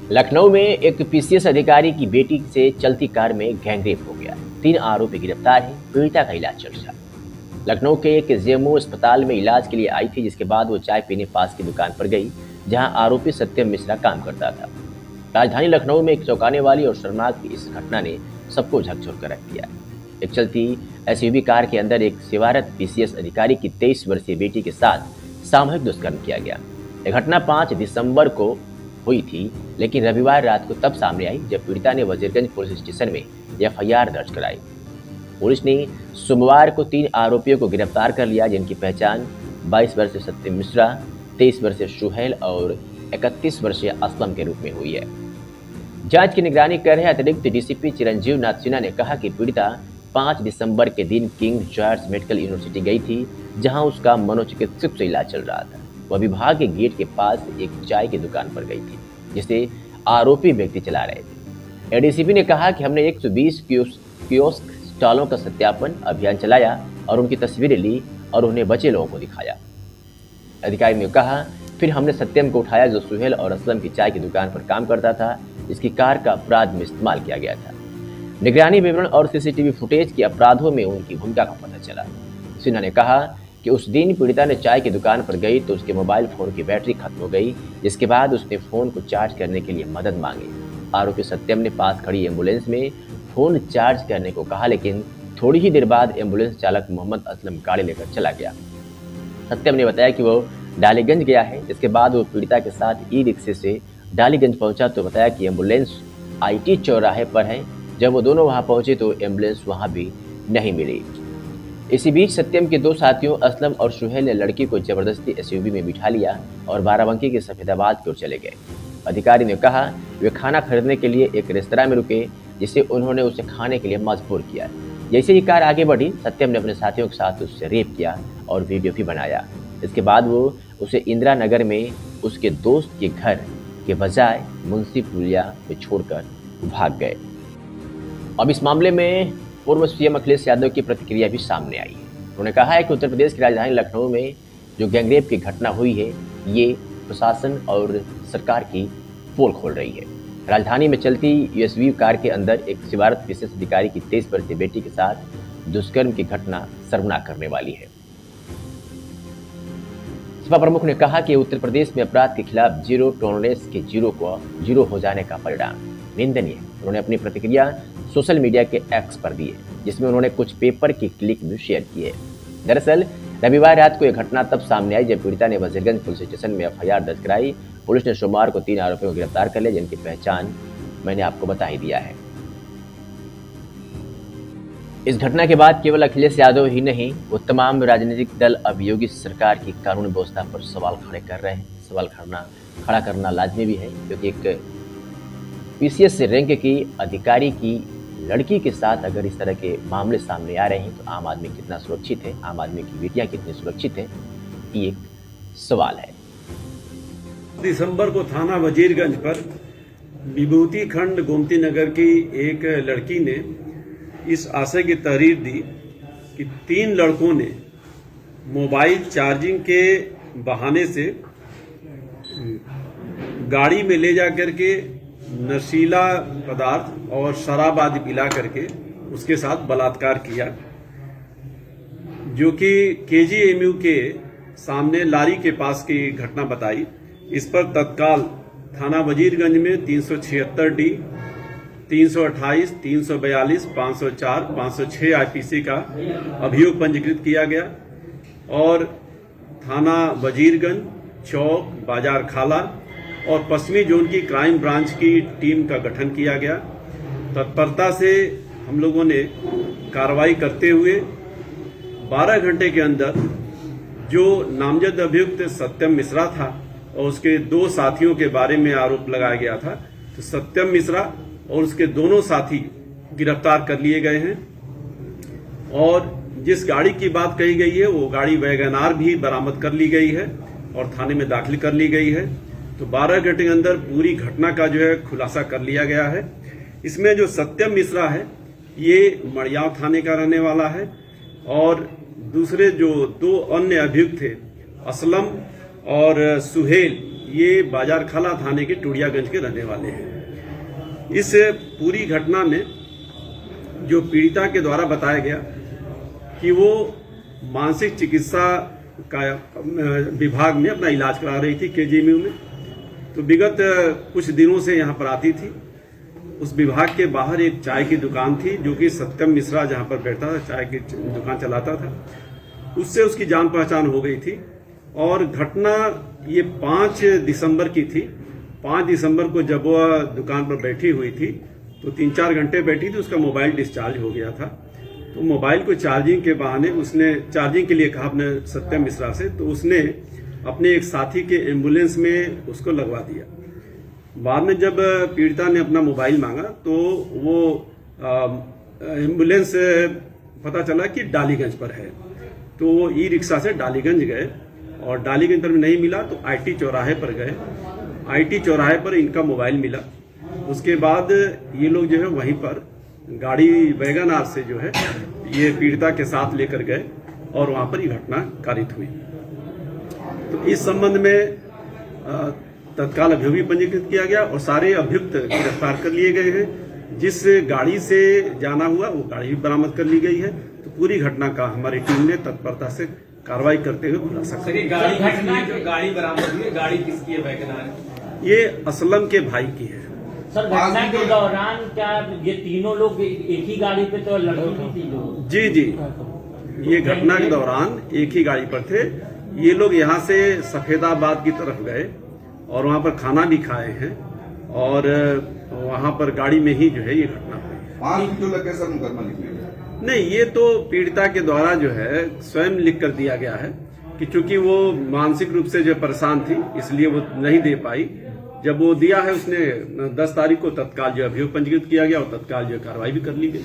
लखनऊ में एक पीसीएस अधिकारी की बेटी से चलती कार में गैंगरेप हो गया। 3 आरोपी गिरफ्तार हैं, पीड़िता का इलाज चल रहा है। लखनऊ के एक जेएमओ अस्पताल में इलाज के लिए आई थी, जिसके बाद वो चाय पीने पास की दुकान पर गई, जहां आरोपी सत्यम मिश्रा काम करता था। राजधानी लखनऊ में एक चौंकाने वाली और शर्मनाक इस घटना ने सबको झकझोर कर रख दिया। एक चलती एसयूवी कार के अंदर एक सेवारत पीसीएस अधिकारी की 23 वर्षीय बेटी के साथ सामूहिक दुष्कर्म किया गया। यह घटना 5 दिसंबर को हुई थी, लेकिन रविवार रात को तब सामने आई जब पीड़िता ने वजीरगंज पुलिस स्टेशन में एफआईआर दर्ज कराई। पुलिस ने सोमवार को 3 आरोपियों को गिरफ्तार कर लिया, जिनकी पहचान 22 वर्षीय सत्यम मिश्रा, 23 वर्षीय सुहेल और 31 वर्षीय असलम के रूप में हुई है। जांच की निगरानी कर रहे अतिरिक्त डीसीपी चिरंजीव नाथ सिन्हा ने कहा कि पीड़िता 5 दिसंबर के दिन किंग जॉर्ज मेडिकल यूनिवर्सिटी गई थी, जहां उसका मनोचिकित्सक से इलाज चल रहा था। वह विभाग के गेट के पास एक चाय की दुकान पर गई थी, जिसे आरोपी व्यक्ति चला रहे थे। एडीसीपी ने कहा कि हमने 120 कियोस्क स्टॉलों का सत्यापन अभियान चलाया और उनकी तस्वीरें ली और उन्हें बचे लोगों को दिखाया। अधिकारी ने कहा, फिर हमने सत्यम को उठाया, जो सुहेल और असलम की चाय की दुकान पर काम करता था, जिसकी कार का अपराध में इस्तेमाल किया गया था। निगरानी विवरण और सीसीटीवी फुटेज के अपराधों में उनकी भूमिका का पता चला। सिन्हा ने कहा कि उस दिन पीड़िता ने चाय की दुकान पर गई तो उसके मोबाइल फोन की बैटरी खत्म हो गई, जिसके बाद उसने फोन को चार्ज करने के लिए मदद मांगी। आरोपी सत्यम ने पास खड़ी एम्बुलेंस में फोन चार्ज करने को कहा, लेकिन थोड़ी ही देर बाद एम्बुलेंस चालक मोहम्मद असलम गाड़ी लेकर चला गया। सत्यम ने बताया कि वो डालीगंज गया है। इसके बाद वो पीड़िता के साथ ई रिक्शे से डालीगंज पहुंचा तो बताया कि एम्बुलेंस आईटी चौराहे पर है। जब वो दोनों वहां पहुंचे तो एम्बुलेंस वहां भी नहीं मिली। इसी बीच सत्यम के 2 साथियों असलम और सुहेल ने लड़की को जबरदस्ती एसयूवी में बिठा लिया और बाराबंकी के सफेदाबाद की ओर चले गए। अधिकारी ने कहा वे खाना खरीदने के लिए एक रेस्तरां में रुके, जिसे उन्होंने उसे खाने के लिए मजबूर किया। जैसे ही कार आगे बढ़ी, सत्यम ने अपने साथियों के साथ उससे रेप किया और वीडियो भी बनाया। इसके बाद वो उसे इंदिरा नगर में उसके दोस्त के घर के बजाय मुंशी पुलिया में छोड़कर भाग गए। अब इस मामले में पूर्व सीएम अखिलेश यादव की प्रतिक्रिया भी सामने आई है। उन्होंने कहा है कि उत्तर प्रदेश की राजधानी लखनऊ में जो गैंगरेप की घटना हुई है, ये प्रशासन और सरकार की पोल खोल रही है। राजधानी में चलती यूएसवी कार के अंदर एक सेवारत पीसीएस अधिकारी की 23 वर्षीय बेटी के साथ दुष्कर्म की घटना शर्मनाक करने वाली है। सपा प्रमुख ने कहा कि उत्तर प्रदेश में अपराध के खिलाफ जीरो टॉलरेंस के जीरो हो जाने का परिणाम निंदनीय है। उन्होंने अपनी प्रतिक्रिया सोशल मीडिया के एक्स पर दी है, जिसमें उन्होंने कुछ पेपर की क्लिक भी शेयर की है। दरअसल रविवार रात को यह घटना तब सामने आई जब पीड़िता ने वजीरगंज पुलिस स्टेशन में एफआईआर दर्ज कराई। पुलिस ने सोमवार को 3 आरोपियों को गिरफ्तार कर लिया, जिनकी पहचान मैंने आपको बता ही दिया है। इस घटना के बाद केवल अखिलेश यादव ही नहीं, वो तमाम राजनीतिक दल अब योगी सरकार की कानूनी व्यवस्था पर सवाल खड़े कर रहे हैं। सवाल खड़ा करना लाजमी भी है, क्योंकि एक पीसीएस रैंक की अधिकारी की लड़की के साथ अगर इस तरह के मामले सामने आ रहे हैं तो आम आदमी कितना सुरक्षित है, आम आदमी की बेटियां कितनी सुरक्षित है, ये एक सवाल है। दिसंबर को थाना वजीरगंज पर विभूति खंड गोमती नगर की एक लड़की ने इस आशय की तहरीर दी कि 3 लड़कों ने मोबाइल चार्जिंग के बहाने से गाड़ी में ले जाकर के नशीला पदार्थ और शराब आदि पिला करके उसके साथ बलात्कार किया, जो कि केजीएमयू के सामने लारी के पास की घटना बताई। इस पर तत्काल थाना वजीरगंज में 376 डी, 328, 342, 504, 506 आईपीसी का अभियोग पंजीकृत किया गया और थाना वजीरगंज, चौक, बाजार खाला और पश्चिमी जोन की क्राइम ब्रांच की टीम का गठन किया गया। तत्परता से हम लोगों ने कार्रवाई करते हुए 12 घंटे के अंदर जो नामजद अभियुक्त सत्यम मिश्रा था और उसके 2 साथियों के बारे में आरोप लगाया गया था, तो सत्यम मिश्रा और उसके दोनों साथी गिरफ्तार कर लिए गए हैं। और जिस गाड़ी की बात कही गई है वो गाड़ी वैगनार भी बरामद कर ली गई है और थाने में दाखिल कर ली गई है। तो 12 घंटे के अंदर पूरी घटना का जो है खुलासा कर लिया गया है। इसमें जो सत्यम मिश्रा है ये मड़ियाव थाने का रहने वाला है और दूसरे जो 2 अन्य अभियुक्त थे असलम और सुहेल, ये बाजार खाला थाने के टूड़ियागंज के रहने वाले हैं। इस पूरी घटना में जो पीड़िता के द्वारा बताया गया कि वो मानसिक चिकित्सा का विभाग में अपना इलाज करा रही थी केजीएमयू में। तो विगत कुछ दिनों से यहाँ पर आती थी। उस विभाग के बाहर एक चाय की दुकान थी जो कि सत्यम मिश्रा जहाँ पर बैठता था, चाय की दुकान चलाता था, उससे उसकी जान पहचान हो गई थी। और घटना ये 5 दिसंबर की थी। 5 दिसंबर को जब वह दुकान पर बैठी हुई थी तो 3-4 घंटे बैठी थी, उसका मोबाइल डिस्चार्ज हो गया था। तो मोबाइल को चार्जिंग के बहाने उसने चार्जिंग के लिए कहा अपने सत्यम मिश्रा से, तो उसने अपने एक साथी के एम्बुलेंस में उसको लगवा दिया। बाद में जब पीड़िता ने अपना मोबाइल मांगा तो वो एम्बुलेंस पता चला कि डालीगंज पर है। तो वो ई रिक्शा से डालीगंज गए और डालीगंज पर नहीं मिला तो आईटी चौराहे पर गए। आईटी चौराहे पर इनका मोबाइल मिला। उसके बाद ये लोग जो है वहीं पर गाड़ी वैगन आर से जो है ये पीड़िता के साथ लेकर गए और वहां पर ये घटना कारित हुई। तो इस संबंध में तत्काल अभियोग भी पंजीकृत किया गया और सारे अभियुक्त गिरफ्तार कर लिए गए हैं। जिस गाड़ी से जाना हुआ वो गाड़ी भी बरामद कर ली गई है। तो पूरी घटना का हमारी टीम ने तत्परता से कार्रवाई करते हुए खुलासा किया। जो गाड़ी बरामद हुई, गाड़ी किसकी है? वैगनआर ये असलम के भाई की है। सर, घटना के दौरान क्या ये तीनों लोग एक ही गाड़ी पे तो लड़की थी लोग? जी जी, ये घटना के दौरान एक ही गाड़ी पर थे। ये लोग यहाँ से सफेदाबाद की तरफ गए और वहाँ पर खाना भी खाए हैं और वहाँ पर गाड़ी में ही जो है ये घटना हुई। 5 जो लगे सर मुकदमा लिखने में? नहीं, ये तो पीड़िता के द्वारा जो है स्वयं लिख कर दिया गया है कि चूंकि वो मानसिक रूप से जो परेशान थी इसलिए वो नहीं दे पाई। जब वो दिया है उसने 10 तारीख को तत्काल जो अभियोग पंजीकृत किया गया और तत्काल जो कार्रवाई भी कर ली गई।